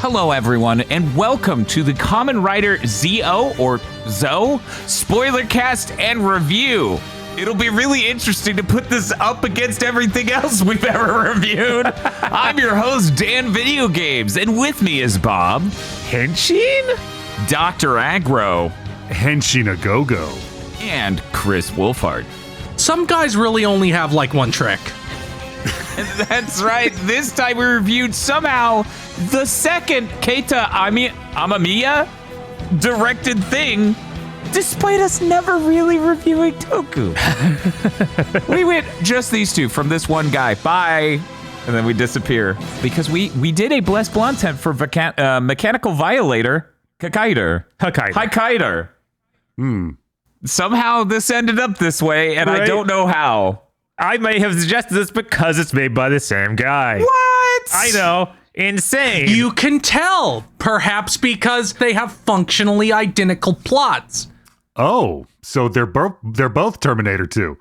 Hello, everyone, and welcome to the Kamen Rider ZO, or ZO, spoiler cast and review. It'll be really interesting to put this up against everything else we've ever reviewed. I'm your host, Dan Video Games, and with me is Bob. Henshin? Dr. Agro. Henshin a Go-Go. And Chris Wolfhard. Some guys really only have like one trick. That's right. This time we reviewed somehow the second Keita Amamiya directed thing, despite us never really reviewing Toku. We went just these two from this one guy. Bye. And then we disappear. Because we did a Blessed Blonde tent for Mechanical Violator. Hakaider. Somehow this ended up this way, and right? I don't know how. I may have suggested this because it's made by the same guy. What? I know. Insane. You can tell. Perhaps because they have functionally identical plots. Oh, so they're both Terminator 2.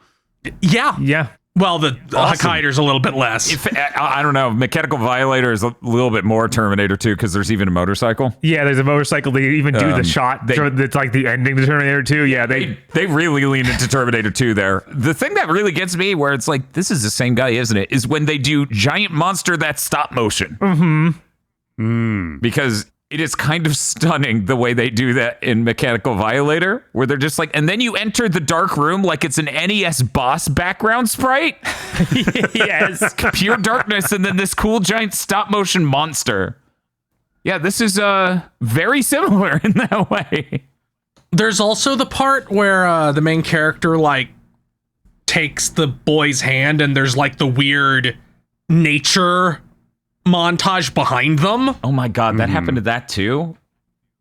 Yeah. Well, the Awesome. Hakaider's a little bit less. I don't know. Mechanical Violator is a little bit more Terminator 2 because there's even a motorcycle. Yeah, there's a motorcycle. They even do the shot. It's like the ending to Terminator 2. Yeah, they really lean into Terminator 2 there. The thing that really gets me, where it's like, this is the same guy, isn't it? Is when they do giant monster that's stop motion. Because it is kind of stunning the way they do that in Mechanical Violator, where they're just like, and then you enter the dark room like it's an NES boss background sprite. yes. Pure darkness, and then this cool giant stop motion monster. Yeah, this is very similar in that way. There's also the part where the main character like takes the boy's hand and there's like the weird nature montage behind them. Oh my god, that happened to that too?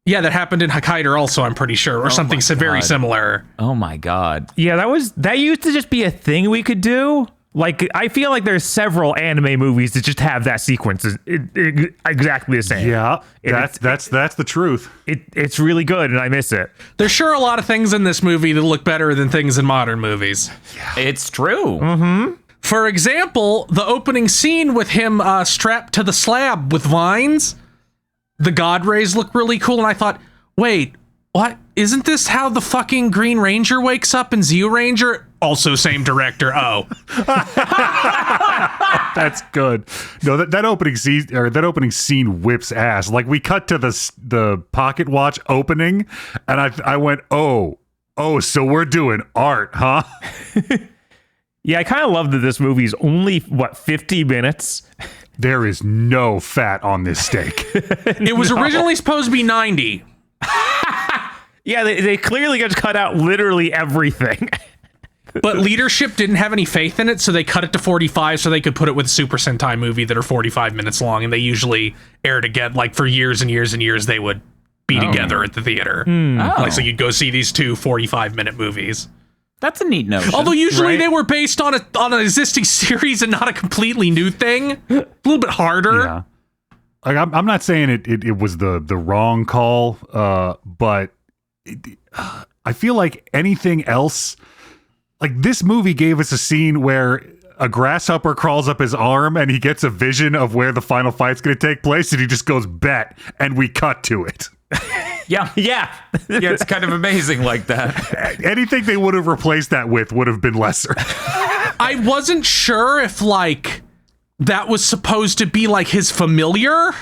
Yeah, that happened in Hakaider also, I'm pretty sure, or something very similar. Oh my god. Yeah, that used to just be a thing we could do. Like, I feel like there's several anime movies that just have that sequence exactly the same. Yeah, that's the truth. It's really good, and I miss it. There's sure a lot of things in this movie that look better than things in modern movies. Yeah. It's true. For example, the opening scene with him strapped to the slab with vines, the God rays look really cool, and I thought, wait, what? Isn't this how the fucking Green Ranger wakes up in Zeo Ranger? Also same director. Oh. That's good. No, that opening scene whips ass. Like, we cut to the pocket watch opening, and I went, oh, so we're doing art, huh? Yeah, I kind of love that this movie's only, 50 minutes? There is no fat on this steak. It was originally supposed to be 90. Yeah, they clearly just cut out literally everything. But leadership didn't have any faith in it, so they cut it to 45 so they could put it with a Super Sentai movie that are 45 minutes long, and they usually air together, like for years and years and years, they would be together at the theater. Like, so you'd go see these two 45-minute movies. That's a neat notion. Although usually they were based on an existing series and not a completely new thing. A little bit harder. Yeah. Like, I'm not saying it was the wrong call, but I feel like anything else, like this movie gave us a scene where a grasshopper crawls up his arm and he gets a vision of where the final fight's going to take place, and he just goes, bet, and we cut to it. Yeah, it's kind of amazing like that. Anything they would have replaced that with would have been lesser. I wasn't sure if, like, that was supposed to be, like, his familiar.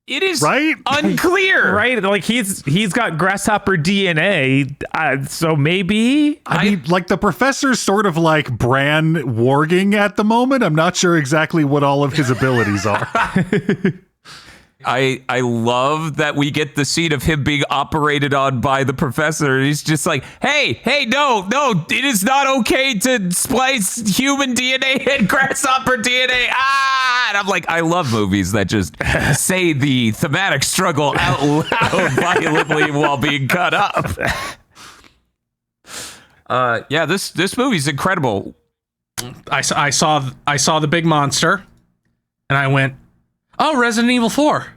It is right? Unclear. Right? Like, he's got grasshopper DNA, so maybe? I mean, like, the professor's sort of like Bran warging at the moment. I'm not sure exactly what all of his abilities are. I love that we get the scene of him being operated on by the professor. He's just like, hey, no, it is not okay to splice human DNA and grasshopper DNA. And I'm like, I love movies that just say the thematic struggle out loud violently while being cut up. Yeah, this movie's incredible. I saw the big monster, and I went, oh, Resident Evil 4.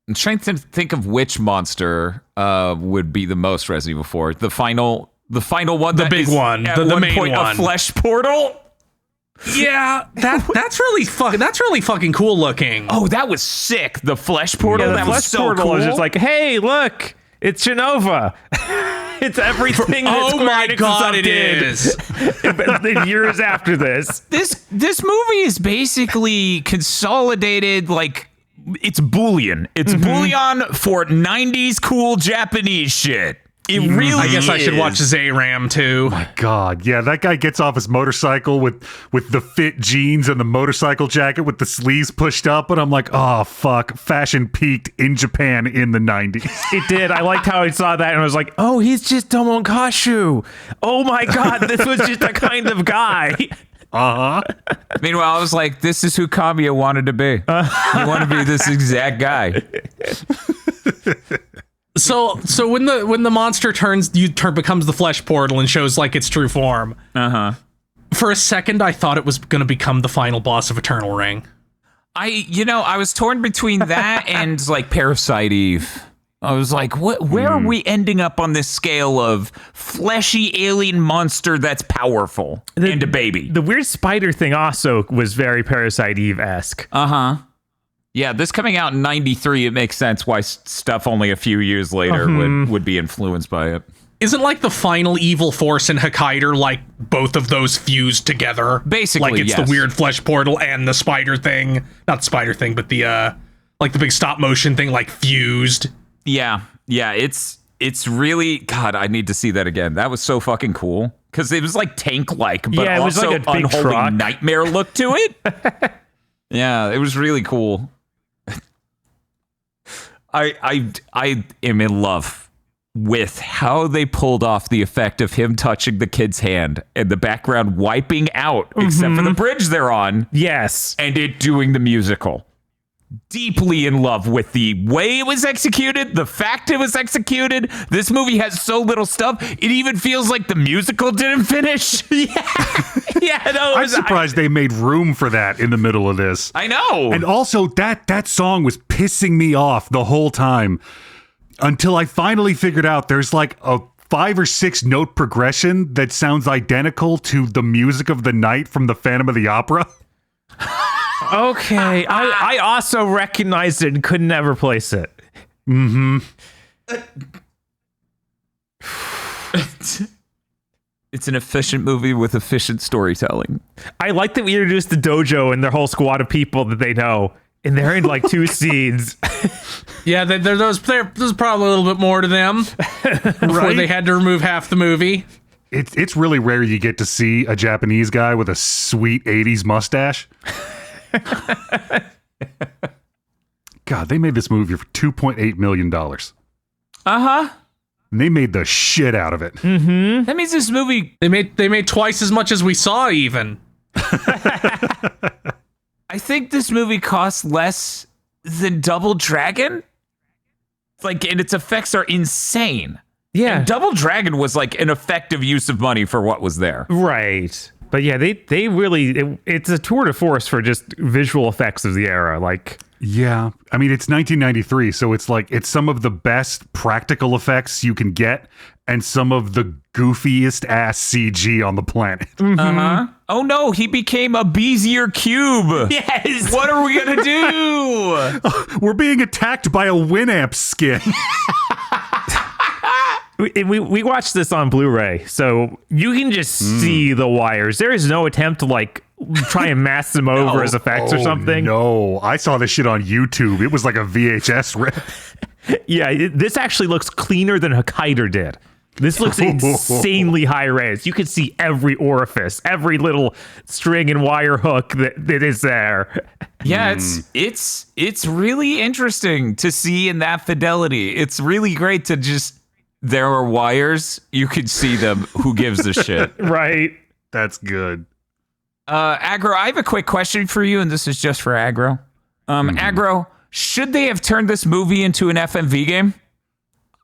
I'm trying to think of which monster would be the most Resident Evil 4. The final one, the big one, at the one main point one. A flesh portal. Yeah, that's really fucking cool looking. Oh, that was sick. The flesh portal. Yeah, the that flesh was so portal cool. is just like, hey, look, it's Genova. It's everything that Oh Square my Enix god, it did is. years after this. This movie is basically consolidated, like, it's bullion. It's bullion for 90s cool Japanese shit. It really I guess I should is. watch Zayram too. God, yeah, that guy gets off his motorcycle with the fit jeans and the motorcycle jacket with the sleeves pushed up, and I'm like, oh fuck, fashion peaked in Japan in the 90s. It did. I liked how I saw that and I was like, oh, he's just Tomonkashu. Oh my god, this was just a kind of guy. Meanwhile, I was like, this is who Kamiya wanted to be. He wanted to be this exact guy. So when the monster becomes the flesh portal and shows like its true form. For a second, I thought it was going to become the final boss of Eternal Ring. I was torn between that and like Parasite Eve. I was like, where are we ending up on this scale of fleshy alien monster that's powerful and a baby? The weird spider thing also was very Parasite Eve-esque. Yeah, this coming out in 93, it makes sense why stuff only a few years later would be influenced by it. Isn't like the final evil force in Hokkaido like both of those fused together? Basically, like it's yes. the weird flesh portal and the spider thing. Not the spider thing, but the like the big stop motion thing like fused. Yeah, it's really, God, I need to see that again. That was so fucking cool because it was like tank-like, but Yeah, it was also like a big unholy truck. nightmare look to it. Yeah, it was really cool. I am in love with how they pulled off the effect of him touching the kid's hand and the background wiping out, except for the bridge they're on, Yes. and it doing the musical. Deeply in love with the way it was executed, the fact it was executed. This movie has so little stuff, it even feels like the musical didn't finish. Yeah, no, I'm surprised they made room for that in the middle of this. I know. And also, that song was pissing me off the whole time until I finally figured out there's like a 5 or 6 note progression that sounds identical to the music of the night from the Phantom of the Opera. Okay, I also recognized it and could never place it. It's an efficient movie with efficient storytelling. I like that we introduced the dojo and their whole squad of people that they know, and they're in like 2 scenes. Yeah, there's probably a little bit more to them before they had to remove half the movie. It's really rare you get to see a Japanese guy with a sweet 80s mustache. God, they made this movie for $2.8 million. And they made the shit out of it. That means this movie, They made twice as much as we saw even. I think this movie costs less than Double Dragon. Like, and its effects are insane. Yeah, And Double Dragon was like an effective use of money for what was there. right. But yeah, they really, it's a tour de force for just visual effects of the era. Like, Yeah. I mean, it's 1993, so it's like, it's some of the best practical effects you can get and some of the goofiest ass CG on the planet. Oh no, he became a Bezier cube. yes. What are we gonna do? We're being attacked by a Winamp skin. We watched this on Blu-ray, so you can just see the wires. There is no attempt to like try and mask them over as effects or something. No, I saw this shit on YouTube. It was like a VHS rip. Yeah, this actually looks cleaner than Hokkaido did. This looks insanely high res. You can see every orifice, every little string and wire hook that is there. Yeah, it's really interesting to see in that fidelity. It's really great to just, there are wires, you can see them. Who gives a shit? Right. That's good. Agro, I have a quick question for you, and this is just for Agro. Agro, should they have turned this movie into an FMV game?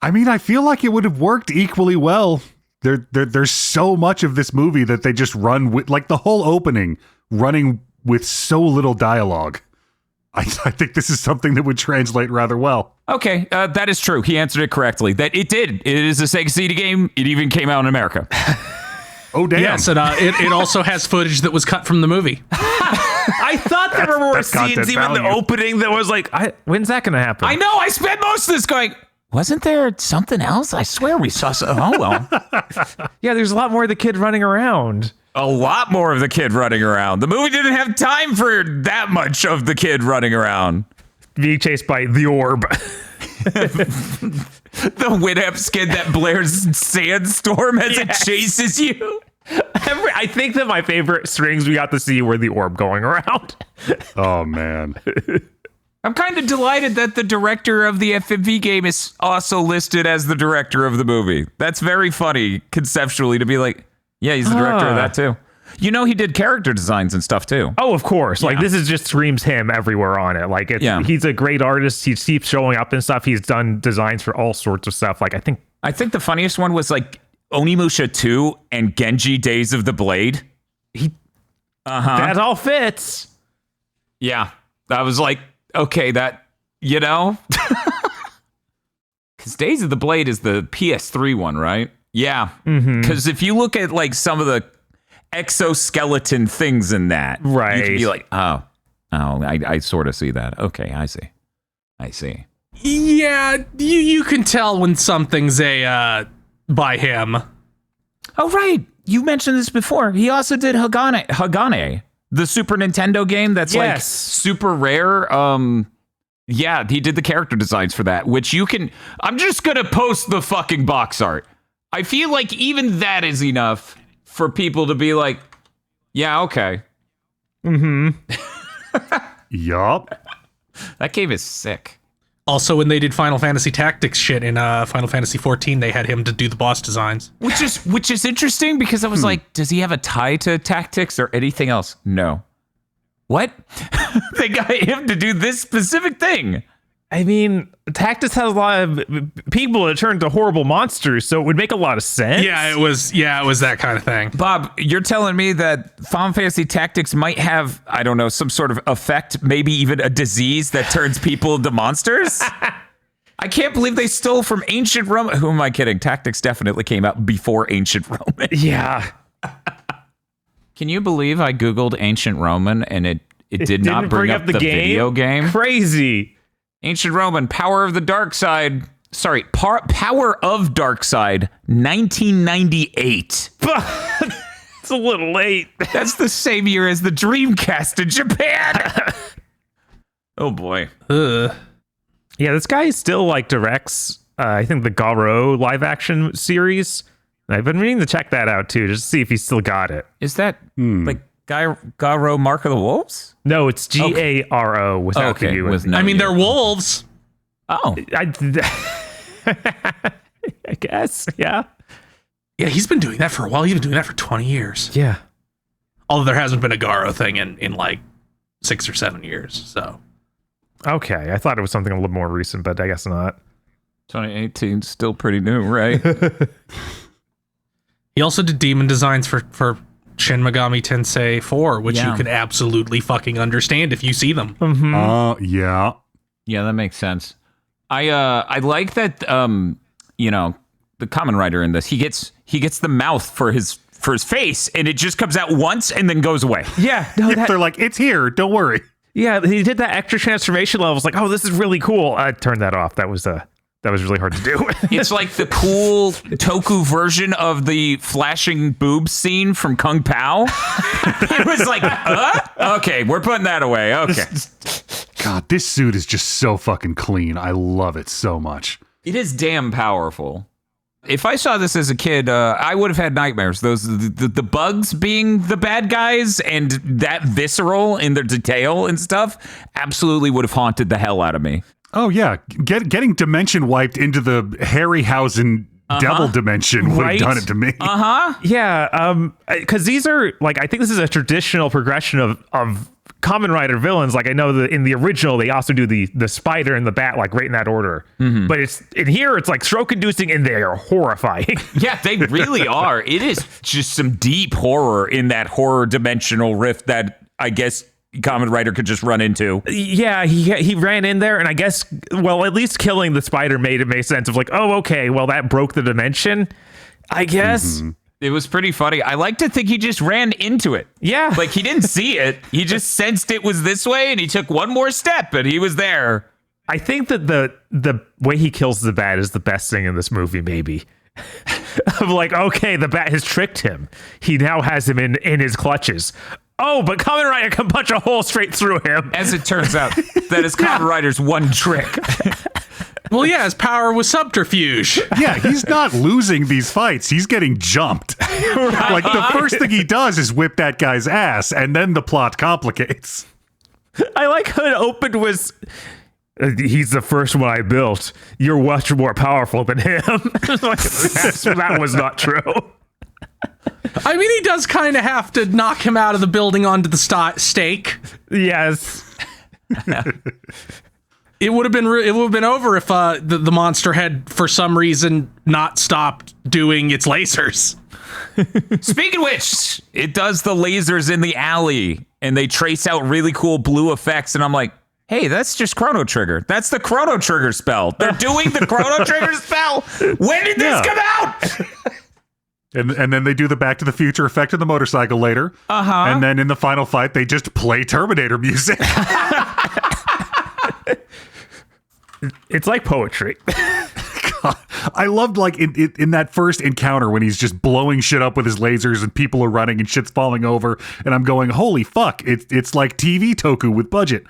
I mean, I feel like it would have worked equally well. There's so much of this movie that they just run with, like the whole opening, running with so little dialogue. I think this is something that would translate rather well. Okay, that is true. He answered it correctly. That it did. It is a Sega CD game. It even came out in America. Oh, damn. Yes, and it also has footage that was cut from the movie. I thought there were more that's content scenes, even the value. opening, that was like, when's that going to happen? I know. I spent most of this going, wasn't there something else? I swear we saw some. Oh, well. Yeah, there's a lot more of the kid running around. A lot more of the kid running around. The movie didn't have time for that much of the kid running around. Being chased by the orb. The Winamp skin that blares Sandstorm as it chases you. I think that my favorite strings we got to see were the orb going around. Oh, man. I'm kind of delighted that the director of the FMV game is also listed as the director of the movie. That's very funny conceptually to be like, yeah, he's the director of that too. You know, he did character designs and stuff too. Oh, of course. Like, this is just screams him everywhere on it. Like, he's a great artist. He keeps showing up and stuff. He's done designs for all sorts of stuff. Like, I think the funniest one was like Onimusha 2 and Genji Days of the Blade. that all fits. Yeah. I was like, okay, that, you know? Because Days of the Blade is the PS3 one, right? Yeah. Because if you look at like some of the exoskeleton things in that, right, you can be like, I sort of see that. Okay, I see. Yeah, you can tell when something's by him. Oh, right. You mentioned this before. He also did Hagane, the Super Nintendo game that's like super rare. Yeah, he did the character designs for that, which you can... I'm just going to post the fucking box art. I feel like even that is enough for people to be like, yeah, okay. Yup. That game is sick. Also, when they did Final Fantasy Tactics shit in Final Fantasy 14, they had him to do the boss designs. Which is interesting because I was like, does he have a tie to Tactics or anything else? No. What? They got him to do this specific thing. I mean, Tactus has a lot of people that turn into horrible monsters, so it would make a lot of sense. Yeah, it was that kind of thing. Bob, you're telling me that Final Fantasy Tactics might have, I don't know, some sort of effect, maybe even a disease that turns people into monsters? I can't believe they stole from ancient Rome. Who am I kidding? Tactics definitely came out before ancient Roman. Yeah. Can you believe I Googled ancient Roman and it did not bring up the video game? Crazy. Ancient Roman, Power of the Dark Side. Sorry, Power of Dark Side, 1998. It's a little late. That's the same year as the Dreamcast in Japan. Oh boy. Yeah, this guy still like directs, I think, the Garo live action series. I've been meaning to check that out too, just to see if he still got it. Is that like Garo Mark of the Wolves? No, it's Garo without the U. I mean, they're wolves. Oh. I guess, yeah. Yeah, he's been doing that for a while. He's been doing that for 20 years. Yeah. Although there hasn't been a Garo thing in like 6 or 7 years, so. Okay, I thought it was something a little more recent, but I guess not. 2018, still pretty new, right? He also did demon designs for Shin Megami Tensei 4, which you can absolutely fucking understand if you see them. Yeah. Yeah, that makes sense. I like that you know, the Kamen Rider in this, he gets the mouth for his face and it just comes out once and then goes away. Yeah, no, They're like, it's here, don't worry. Yeah, he did that extra transformation level. I was like, oh, this is really cool. I turned that off. That was really hard to do. It's like the cool Toku version of the flashing boobs scene from Kung Pao. It was like, okay, we're putting that away. Okay. God, this suit is just so fucking clean. I love it so much. It is damn powerful. If I saw this as a kid, I would have had nightmares. Those the bugs being the bad guys and that visceral in their detail and stuff absolutely would have haunted the hell out of me. Oh yeah, getting dimension wiped into the Harryhausen devil dimension would have done it to me. Yeah, because these are like, I think this is a traditional progression of Kamen Rider villains. Like, I know that in the original they also do the spider and the bat, like right in that order. But it's in here, it's like stroke inducing and they are horrifying. Yeah, they really are. It is just some deep horror in that horror dimensional rift that I guess Kamen Rider could just run into. Yeah, he ran in there, and I guess, well, at least killing the spider made sense of like, oh, okay, well, that broke the dimension, I guess. It was pretty funny. I like to think he just ran into it. Yeah. Like, he didn't see it. He just sensed it was this way, and he took one more step, and he was there. I think that the way he kills the bat is the best thing in this movie, maybe. I'm like, okay, the bat has tricked him. He now has him in his clutches. Oh, but Kamen Rider can punch a hole straight through him. As it turns out, that is Kamen Rider's one trick. Well, yeah, his power was subterfuge. Yeah, he's not losing these fights. He's getting jumped. Like, the first thing he does is whip that guy's ass, and then the plot complicates. I like how it opened with, he's the first one I built. You're much more powerful than him. Like, that was not true. I mean, he does kind of have to knock him out of the building onto the stake. Yes. It would have been over if the monster had, for some reason, not stopped doing its lasers. Speaking of which, it does the lasers in the alley, and they trace out really cool blue effects, and I'm like, hey, that's just Chrono Trigger. That's the Chrono Trigger spell. They're doing the Chrono Trigger spell. When did this come out? And then they do the Back to the Future effect of the motorcycle later. Uh-huh. And then in the final fight, they just play Terminator music. It's like poetry. God, I loved, like, in that first encounter when he's just blowing shit up with his lasers and people are running and shit's falling over. And I'm going, holy fuck, it's like TV Toku with budget.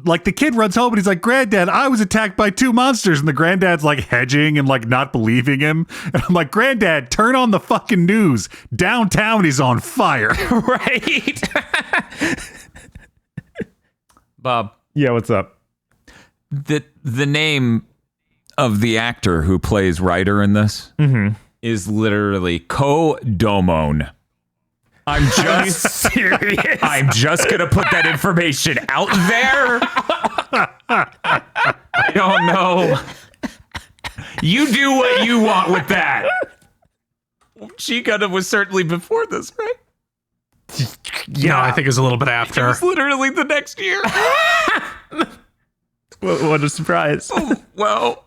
Like, the kid runs home and he's like, Granddad, I was attacked by 2 monsters. And the granddad's like hedging and like not believing him. And I'm like, Granddad, turn on the fucking news. Downtown is on fire. Right? Bob, Yeah, what's up? the name of the actor who plays Ryder in this is literally Kodomon. I'm just serious. I'm just gonna put that information out there. I don't know. You do what you want with that. G-Gundam was certainly before this, right? Yeah, I think it was a little bit It after. was literally the next year. What a surprise. Well,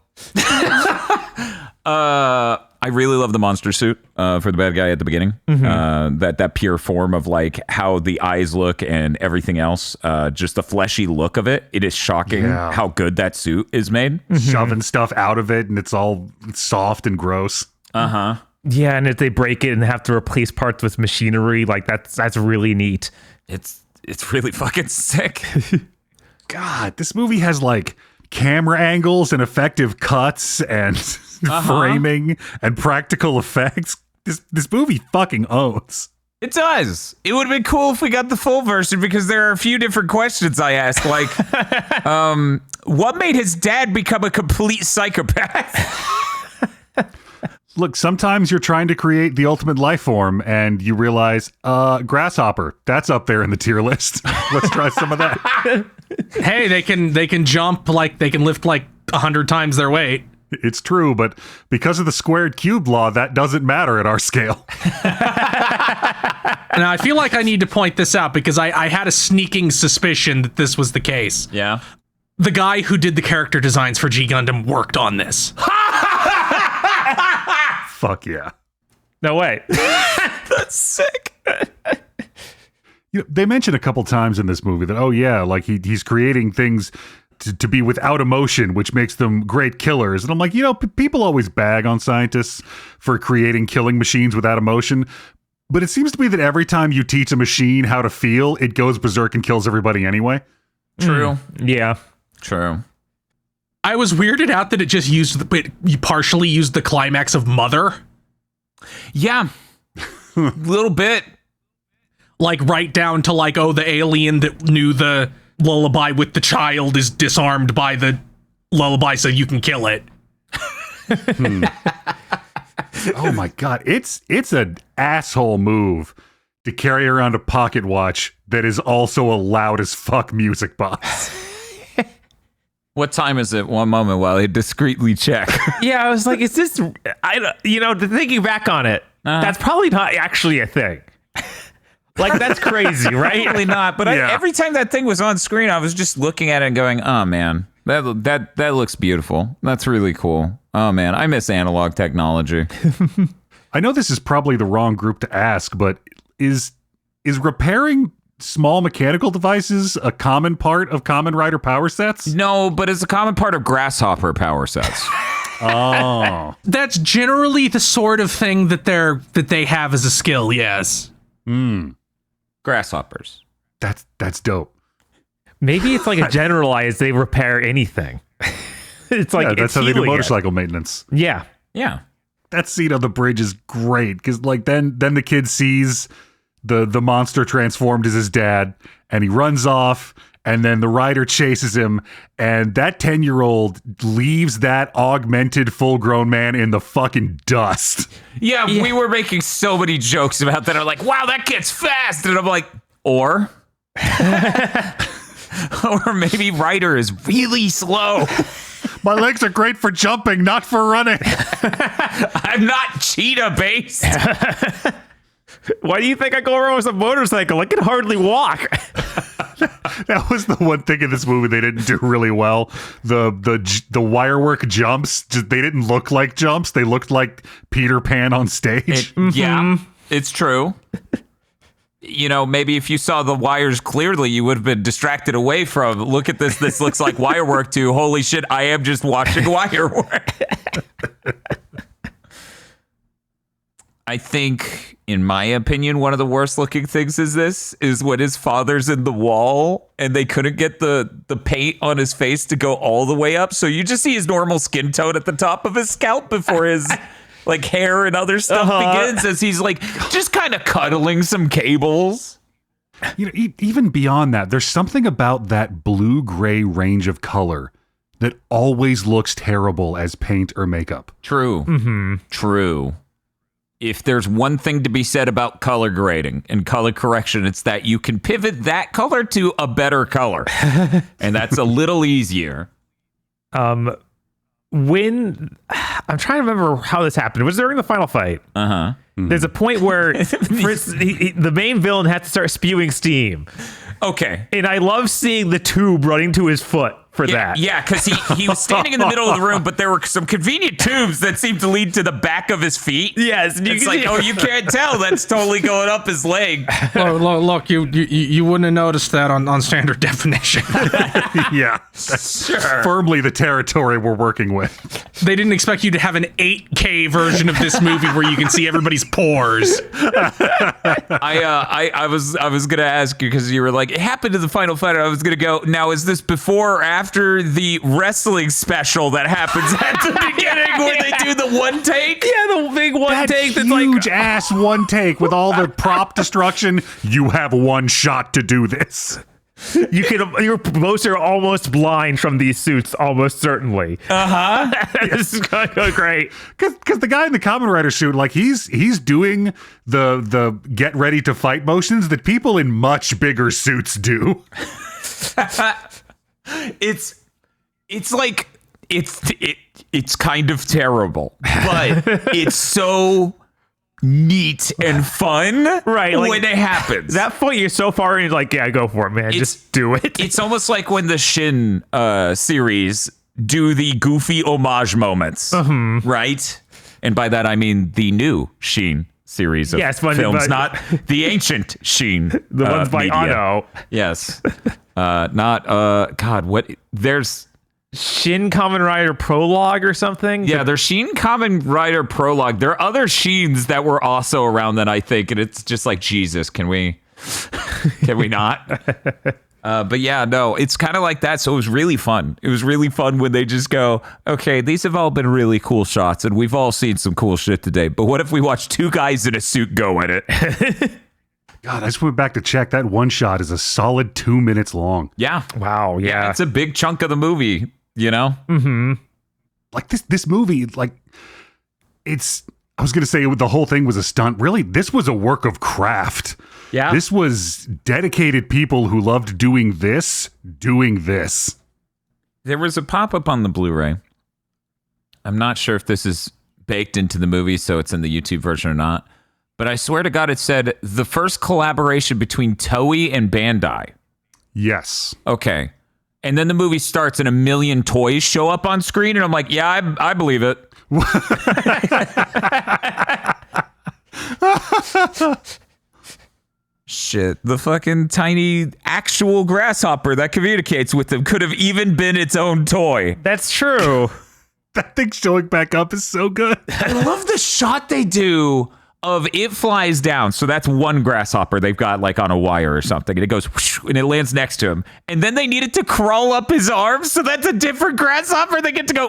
I really love the monster suit for the bad guy at the beginning. That pure form of like how the eyes look and everything else. Just the fleshy look of it. It is shocking how good that suit is made. Shoving stuff out of it and it's all soft and gross. Uh-huh. Yeah, and if they break it and have to replace parts with machinery, like that's really neat. It's really fucking sick. God, this movie has like camera angles and effective cuts and framing and practical effects. This movie fucking owns. It does. It would have been cool if we got the full version because there are a few different questions I asked. Like, what made his dad become a complete psychopath? Look, sometimes you're trying to create the ultimate life form and you realize, grasshopper, that's up there in the tier list. Let's try some of that. Hey, they can jump, like they can lift like 100 times their weight. It's true, but because of the squared cube law, that doesn't matter at our scale. Now, I feel like I need to point this out because I had a sneaking suspicion that this was the case. Yeah. The guy who did the character designs for G-Gundam worked on this. Fuck yeah. No way. That's sick. You know, they mention a couple times in this movie that, oh yeah, like he's creating things to be without emotion, which makes them great killers. And I'm like, you know, people always bag on scientists for creating killing machines without emotion. But it seems to me that every time you teach a machine how to feel, it goes berserk and kills everybody anyway. True. Yeah. True. I was weirded out that it just you partially used the climax of Mother. Yeah. Little bit. Like right down to like, oh, the alien that knew the lullaby with the child is disarmed by the lullaby so you can kill it. Oh my god, it's an asshole move to carry around a pocket watch that is also a loud as fuck music box. What time is it? One moment while I discreetly check. Yeah, I was like, is this, thinking back on it, that's probably not actually a thing. Like, that's crazy, right? Probably not. But Yeah. every time that thing was on screen, I was just looking at it and going, oh man, that looks beautiful. That's really cool. Oh man, I miss analog technology. I know this is probably the wrong group to ask, but is repairing small mechanical devices a common part of Kamen Rider power sets? No, but it's a common part of Grasshopper power sets. Oh. That's generally the sort of thing that they have as a skill, yes. Grasshoppers. That's dope. Maybe it's like a generalized, they repair anything. It's like, that's it's how they do healing it. motorcycle maintenance. Yeah. Yeah. That scene on the bridge is great because like then the kid sees the monster transformed as his dad and he runs off, and then the rider chases him, and that 10-year-old leaves that augmented full-grown man in the fucking dust. Yeah, we were making so many jokes about that. I'm like, wow, that kid's fast. And I'm like, or maybe Ryder is really slow. My legs are great for jumping, not for running. I'm not cheetah based. Why do you think I go around with a motorcycle? I can hardly walk. That was the one thing in this movie they didn't do really well. The wirework jumps, they didn't look like jumps. They looked like Peter Pan on stage. Yeah, it's true. You know, maybe if you saw the wires clearly, you would have been distracted away from, look at this. This looks like wire work to, holy shit, I am just watching wire work. I think, in my opinion, one of the worst looking things is when his father's in the wall and they couldn't get the paint on his face to go all the way up. So you just see his normal skin tone at the top of his scalp before his like hair and other stuff begins, as he's like just kind of cuddling some cables. You know, even beyond that, there's something about that blue-gray range of color that always looks terrible as paint or makeup. True. True. If there's one thing to be said about color grading and color correction, it's that you can pivot that color to a better color. And that's a little easier. When I'm trying to remember how this happened. It was during the final fight. Uh-huh. There's a point where the main villain had to start spewing steam. Okay. And I love seeing the tube running to his foot for that. Yeah, because he was standing in the middle of the room, but there were some convenient tubes that seemed to lead to the back of his feet. Yes. And It's like, oh, you can't tell. That's totally going up his leg. Look, you wouldn't have noticed that on standard definition. Yeah. Sure. Firmly the territory we're working with. They didn't expect you to have an 8K version of this movie where you can see everybody's pores. I was gonna ask you because you were like, it happened in the final fight. I was gonna go, now is this before or after the wrestling special that happens at the beginning where they do the one take? Yeah, the big one take that's like huge ass one take with all the prop destruction. You have one shot to do this. your most are almost blind from these suits, almost certainly. This is gonna go great. Because the guy in the Kamen Rider suit, like he's doing the get ready to fight motions that people in much bigger suits do. It's like it's kind of terrible, but it's so neat and fun, right? Like, when it happens. That point, you're so far in, you're like, yeah, go for it, man. Just do it. It's almost like when the Shin series do the goofy homage moments, right? And by that I mean the new Shin series of films, not the ancient Shin. The ones by Anno. Yes. Not God, what there's Shin Kamen Rider Prologue or something? Yeah, there's Shin Kamen Rider Prologue. There are other Shins that were also around then, I think, and it's just like, Jesus, can we not? But yeah, no, it's kind of like that. So it was really fun. It was really fun when they just go, okay, these have all been really cool shots, and we've all seen some cool shit today. But what if we watch two guys in a suit go at it? God, I just went back to check. That one shot is a solid 2 minutes long. Yeah. Wow. Yeah. It's a big chunk of the movie, you know? Mm-hmm. Like this movie, like I was going to say the whole thing was a stunt. Really, this was a work of craft. Yeah. This was dedicated people who loved doing this. There was a pop-up on the Blu-ray. I'm not sure if this is baked into the movie, so it's in the YouTube version or not. But I swear to God, it said the first collaboration between Toei and Bandai. Yes. Okay. And then the movie starts and a million toys show up on screen. And I'm like, yeah, I believe it. Shit, the fucking tiny actual grasshopper that communicates with them could have even been its own toy. That's true. That thing showing back up is so good. I love the shot they do of it flies down. So that's one grasshopper they've got like on a wire or something. And it goes whoosh, and it lands next to him. And then they need it to crawl up his arms. So that's a different grasshopper. They get to go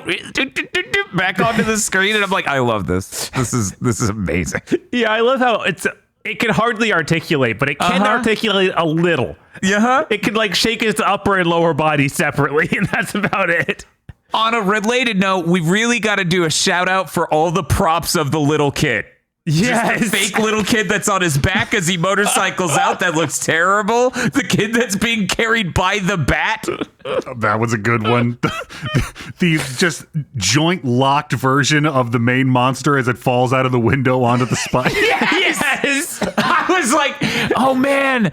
back onto the screen. And I'm like, I love this. This is amazing. Yeah, I love how it can hardly articulate, but it can articulate a little. Yeah. It can like shake its upper and lower body separately, and that's about it. On a related note, we really got to do a shout out for all the props of the little kid. Yes. Just the fake little kid that's on his back as he motorcycles out. That looks terrible. The kid that's being carried by the bat. That was a good one. The just joint locked version of the main monster as it falls out of the window onto the spike. Yes. I was like, oh man,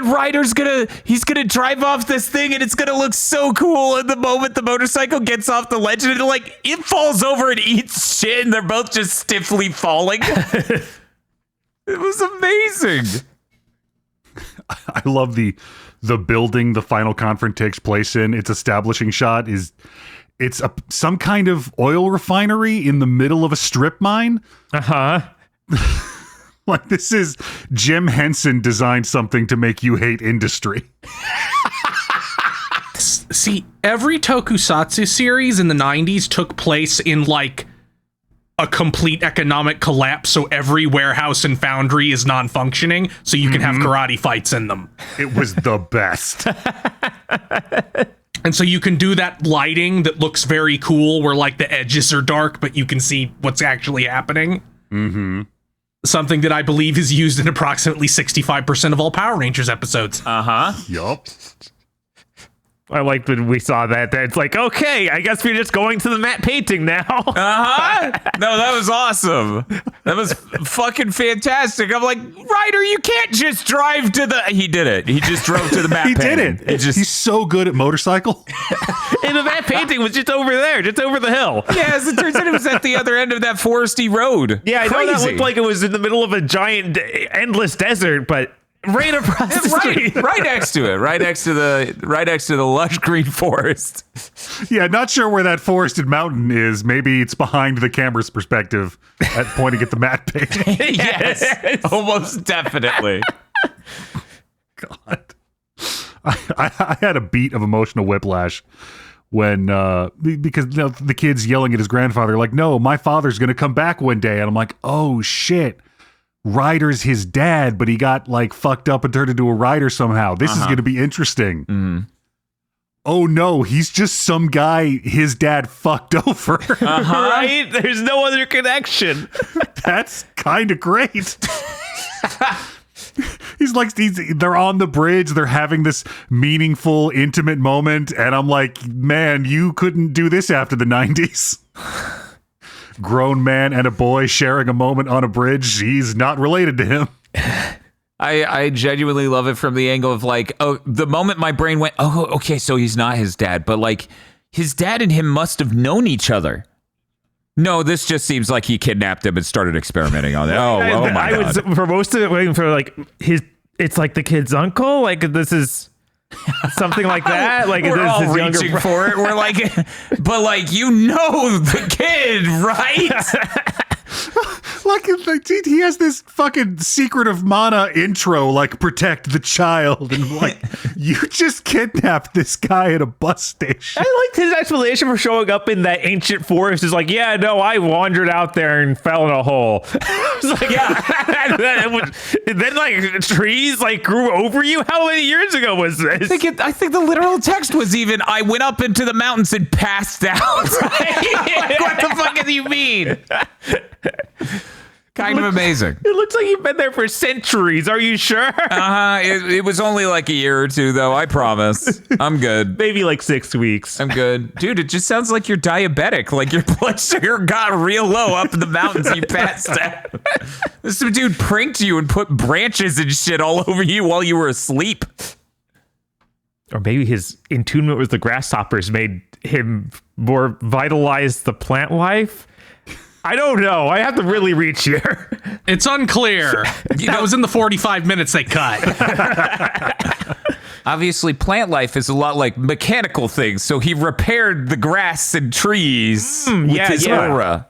Ryder's he's gonna drive off this thing and it's gonna look so cool. And the moment the motorcycle gets off the ledge and it falls over and eats shit and they're both just stiffly falling. It was amazing. I love the building the final confront takes place in. Its establishing shot is some kind of oil refinery in the middle of a strip mine. Like, this is Jim Henson designed something to make you hate industry. See, every Tokusatsu series in the 90s took place in like a complete economic collapse, so every warehouse and foundry is non-functioning, so you can have karate fights in them. It was the best. And so you can do that lighting that looks very cool, where like the edges are dark, but you can see what's actually happening. Mm-hmm. Something that I believe is used in approximately 65% of all Power Rangers episodes. Yup. I liked when we saw that. It's like, okay, I guess we're just going to the matte painting now. No, that was awesome. That was fucking fantastic. I'm like, Ryder, you can't just drive to the... He did it. He just drove to the matte He painting. did it. He's so good at motorcycle. And the matte painting was just over there, just over the hill. Yeah, as it turns out, it was at the other end of that foresty road. Yeah, I know that looked like it was in the middle of a giant, endless desert, but right across the street. Right next to it. Right next to the lush green forest. Yeah, not sure where that forested mountain is. Maybe it's behind the camera's perspective at pointing at the matte painting. Yes, almost definitely. God. I had a beat of emotional whiplash when because the kid's yelling at his grandfather like, no, my father's gonna come back one day. And I'm like, oh shit, Ryder's his dad, but he got like fucked up and turned into a rider somehow. This is gonna be interesting. Oh no, he's just some guy his dad fucked over. Right? There's no other connection. That's kind of great. They're on the bridge, they're having this meaningful, intimate moment, and I'm like, man, you couldn't do this after the 90s. Grown man and a boy sharing a moment on a bridge. He's not related to him. I genuinely love it from the angle of like, oh, the moment my brain went, oh, okay, so he's not his dad, but like his dad and him must have known each other. No, this just seems like he kidnapped him and started experimenting on it. Oh my God. I was for most of it waiting for like it's like the kid's uncle. Like this is something like that. Like we're this all is younger reaching for it. We're like, but like, the kid, right? Like he has this fucking Secret of Mana intro, like protect the child, and like you just kidnapped this guy at a bus station. I liked his explanation for showing up in that ancient forest. Is like, yeah, no, I wandered out there and fell in a hole. It's like, yeah. Then like trees like grew over you. How many years ago was this? I think the literal text was even, I went up into the mountains and passed out. Right? Like, what the fuck do you mean? Kind of amazing. It looks like you've been there for centuries. Are you sure? It was only like a year or two, though. I promise. I'm good. Maybe like 6 weeks. I'm good. Dude, it just sounds like you're diabetic. Like your blood sugar got real low up in the mountains. You passed out. This dude pranked you and put branches and shit all over you while you were asleep. Or maybe his attunement with the grasshoppers made him more vitalize the plant life. I don't know. I have to really reach here. It's unclear. That was in the 45 minutes they cut. Obviously, plant life is a lot like mechanical things, so he repaired the grass and trees with his aura.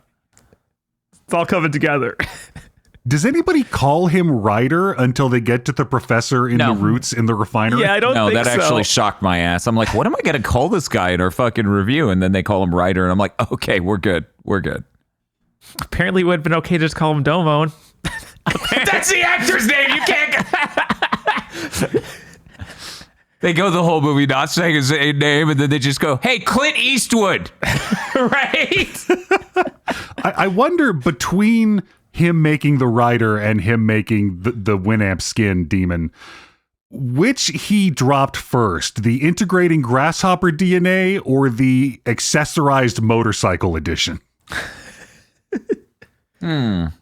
It's all coming together. Does anybody call him Ryder until they get to the professor in the roots in the refinery? Yeah, I don't think so. No, that actually shocked my ass. I'm like, what am I going to call this guy in our fucking review? And then they call him Ryder, and I'm like, okay, we're good. We're good. Apparently, it would have been okay to just call him Domon. That's the actor's name. You can't. They go the whole movie not saying his name, and then they just go, hey, Clint Eastwood. Right? I wonder, between him making the Rider and him making the Winamp skin demon, which he dropped first, the integrating grasshopper DNA or the accessorized motorcycle edition? I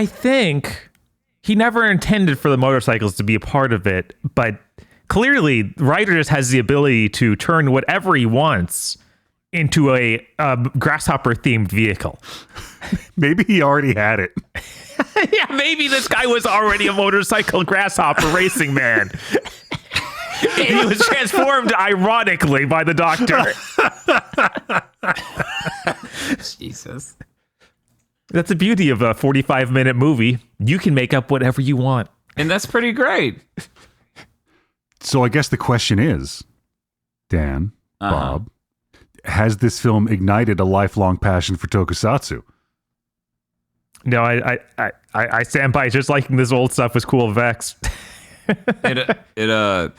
think he never intended for the motorcycles to be a part of it, but clearly Ryder just has the ability to turn whatever he wants into a grasshopper themed vehicle. Maybe he already had it. Yeah, maybe this guy was already a motorcycle grasshopper racing man. And he was transformed ironically by the doctor. Jesus. That's the beauty of a 45-minute movie. You can make up whatever you want. And that's pretty great. So I guess the question is, Dan, Bob, has this film ignited a lifelong passion for tokusatsu? No, I stand by just liking this old stuff with cool effects. A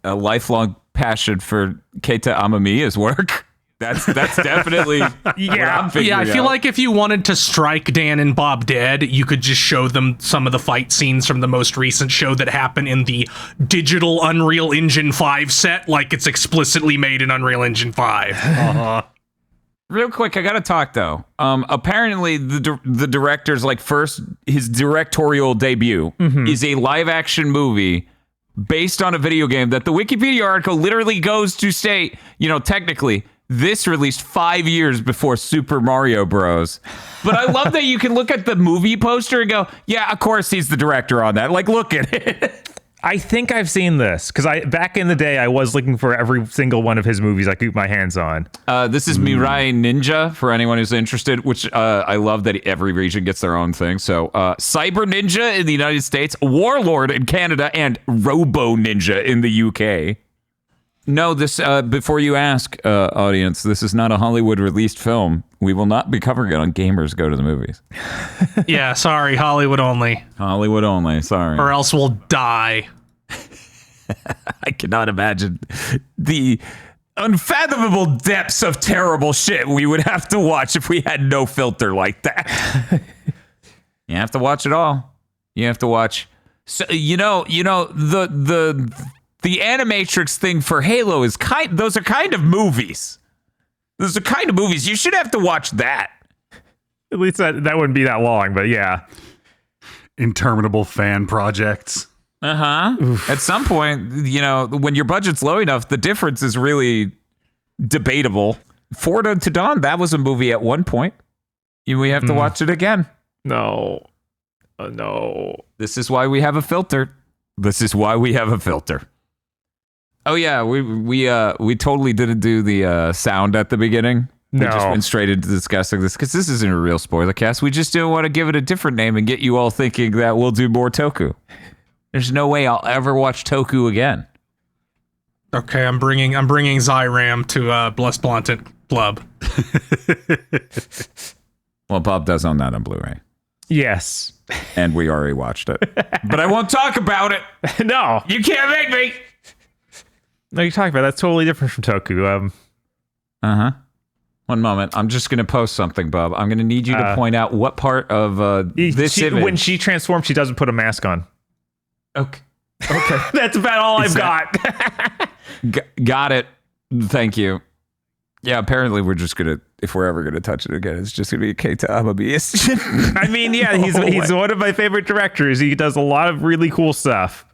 lifelong passion for Keita Amamiya's work. That's definitely what I'm figuring Yeah, I feel out. like if you wanted to strike Dan and Bob dead, you could just show them some of the fight scenes from the most recent show that happened in the digital Unreal Engine 5 set, like it's explicitly made in Unreal Engine 5. Real quick, I gotta talk though. Apparently, the director's his directorial debut is a live action movie based on a video game that the Wikipedia article literally goes to state, technically, this released 5 years before Super Mario Bros. But I love that you can look at the movie poster and go, yeah, of course he's the director on that. Like, look at it. I think I've seen this because back in the day I was looking for every single one of his movies I could get my hands on. This is Mirai Ninja for anyone who's interested, which I love that every region gets their own thing. So Cyber Ninja in the United States, Warlord in Canada, and Robo Ninja in the UK. No, this before you ask, audience, this is not a Hollywood released film. We will not be covering it on Gamers Go to the Movies. Yeah, sorry, Hollywood only. Hollywood only, sorry. Or else we'll die. I cannot imagine the unfathomable depths of terrible shit we would have to watch if we had no filter like that. You have to watch it all. You have to watch. So the Animatrix thing for Halo is those are kind of movies. Those are kind of movies. You should have to watch that. At least that wouldn't be that long, but yeah. Interminable fan projects. At some point, when your budget's low enough, the difference is really debatable. Forward to Dawn, that was a movie at one point. We have to watch it again. No. No. This is why we have a filter. This is why we have a filter. Oh yeah, we totally didn't do the sound at the beginning. No. We just went straight into discussing this because this isn't a real spoiler cast. We just didn't want to give it a different name and get you all thinking that we'll do more Toku. There's no way I'll ever watch Toku again. Okay, I'm bringing Zyram to Blessed Blunted Club. Well, Bob does own that on Blu-ray. Yes. And we already watched it. But I won't talk about it. No. You can't make me. No, you're talking about that's totally different from Toku. One moment. I'm just going to post something, Bob. I'm going to need you to point out what part of this image. When she transforms, she doesn't put a mask on. Okay. That's about all I've got. Got it. Thank you. Yeah, apparently we're just going to, if we're ever going to touch it again, it's just going to be Keita Amamiya. I mean, yeah, he's one of my favorite directors. He does a lot of really cool stuff.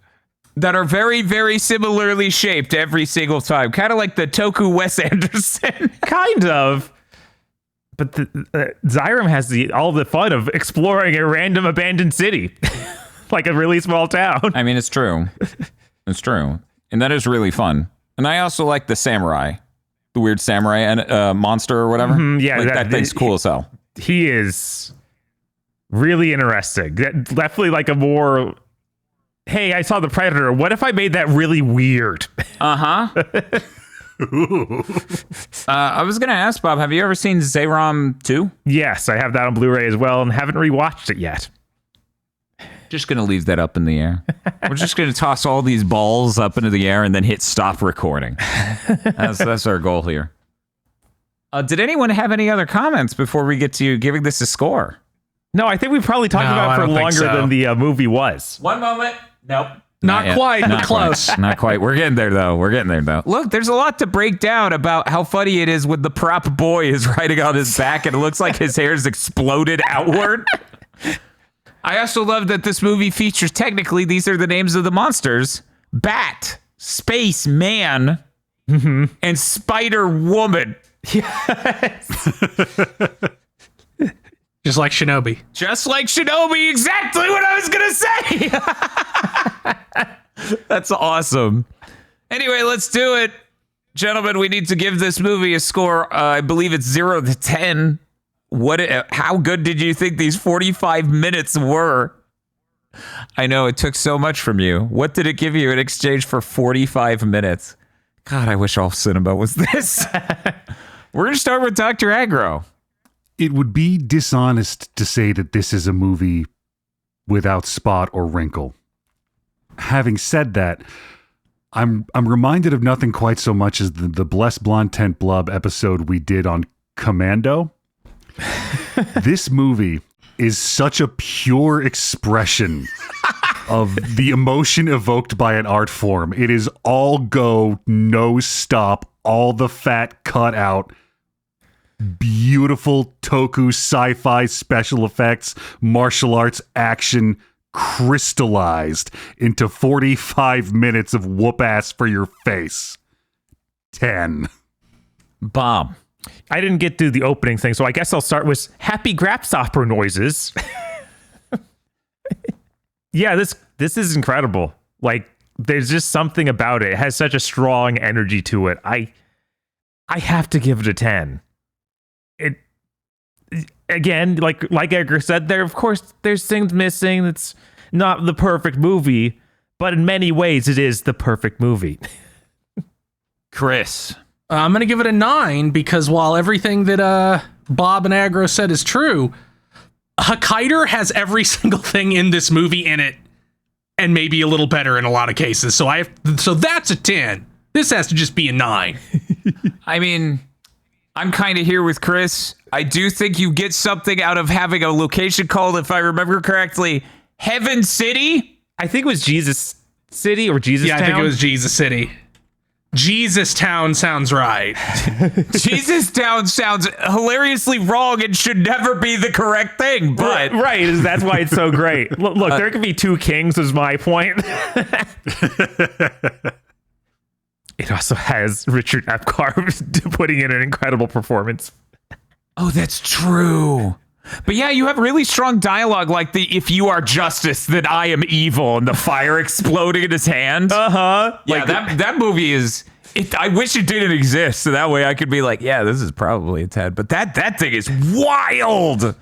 That are very, very similarly shaped every single time. Kind of like the Toku Wes Anderson. Kind of. But Zyram has all the fun of exploring a random abandoned city, like a really small town. I mean, it's true. It's true. And that is really fun. And I also like the samurai, the weird samurai and monster or whatever. Yeah, like, that thing's cool as hell. He is really interesting. Definitely like a more, hey, I saw the Predator. What if I made that really weird? Uh-huh. I was going to ask, Bob, have you ever seen Zayram 2? Yes, I have that on Blu-ray as well and haven't rewatched it yet. Just going to leave that up in the air. We're just going to toss all these balls up into the air and then hit stop recording. That's our goal here. Did anyone have any other comments before we get to giving this a score? No, I think we probably talked about it for longer than the movie was. One moment. Nope. Not quite, but close. Not quite. We're getting there, though. Look, there's a lot to break down about how funny it is when the prop boy is riding on his back and it looks like his hair's exploded outward. I also love that this movie features, technically, these are the names of the monsters: Bat, Space Man, and Spider Woman. Yes. Just like Shinobi. Just like Shinobi, exactly what I was going to say. That's awesome. Anyway, let's do it. Gentlemen, we need to give this movie a score. I believe it's 0 to 10. How good did you think these 45 minutes were? I know it took so much from you. What did it give you in exchange for 45 minutes? God, I wish all cinema was this. We're going to start with Dr. Agro. It would be dishonest to say that this is a movie without spot or wrinkle. Having said that, I'm reminded of nothing quite so much as the Bless Blonde Tent Blub episode we did on Commando. This movie is such a pure expression of the emotion evoked by an art form. It is all go, no stop, all the fat cut out, beautiful toku sci-fi special effects, martial arts action crystallized into 45 minutes of whoop ass for your face. 10. Bob. I didn't get to the opening thing, so I guess I'll start with happy grasshopper noises. Yeah, this is incredible. Like, there's just something about it. It has such a strong energy to it. I have to give it a 10. It again, like Edgar said, there's things missing. It's not the perfect movie, but in many ways it is the perfect movie. Chris. I'm going to give it a 9 because while everything that Bob and Agro said is true, Hakaider has every single thing in this movie in it and maybe a little better in a lot of cases. So that's a 10. This has to just be a 9. I mean, I'm kind of here with Chris. I do think you get something out of having a location called, if I remember correctly, Heaven City. I think it was Jesus City or Jesus Town. Yeah, I think it was Jesus City. Jesus Town sounds right. Jesus Town sounds hilariously wrong and should never be the correct thing, but... Right, that's why it's so great. Look, there could be two kings is my point. It also has Richard Epcar putting in an incredible performance. Oh, that's true. But yeah, you have really strong dialogue like the "if you are justice, then I am evil" and the fire exploding in his hand. Uh-huh. Yeah, like, that movie is... I wish it didn't exist, so that way I could be like, yeah, this is probably a 10. But that thing is wild.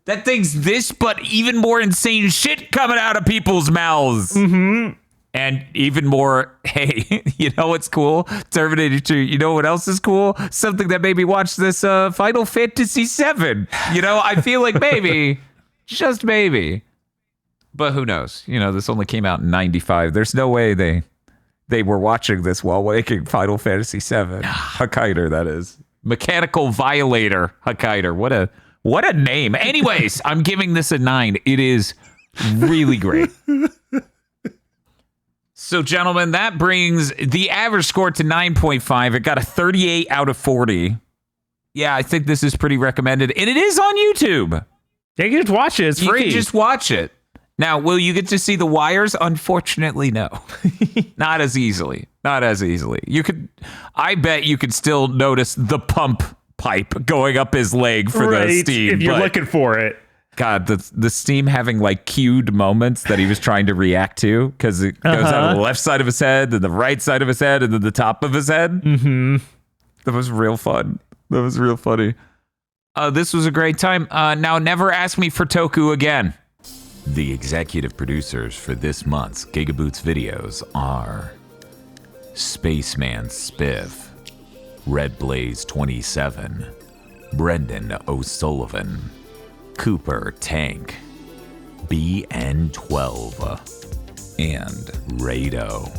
That thing's this, but even more insane shit coming out of people's mouths. Mm-hmm. And even more, hey, you know what's cool? Terminator 2, you know what else is cool? Something that made me watch this Final Fantasy VII. You know, I feel like maybe, just maybe. But who knows? You know, this only came out in 95. There's no way they were watching this while making Final Fantasy VII. Hakaider, that is. Mechanical Violator Hakaider. What a name. Anyways, I'm giving this a 9. It is really great. So, gentlemen, that brings the average score to 9.5. It got a 38 out of 40. Yeah, I think this is pretty recommended. And it is on YouTube. Yeah, you can just watch it. It's free. You can just watch it. Now, will you get to see the wires? Unfortunately, no. Not as easily. Not as easily. I bet you could still notice the pump pipe going up his leg for the steam. If you're but looking for it. God, the steam having like cued moments that he was trying to react to, because it goes out of the left side of his head, then the right side of his head, and then the top of his head. Mm-hmm. That was real fun. That was real funny. This was a great time. Now never ask me for Toku again. The executive producers for this month's GigaBoots videos are Spaceman Spiff, Red Blaze 27, Brendan O'Sullivan, Cooper Tank, BN12, and Rado.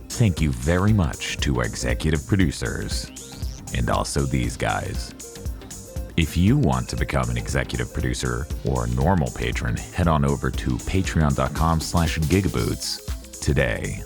Thank you very much to our executive producers, and also these guys. If you want to become an executive producer or a normal patron, head on over to patreon.com/gigaboots today.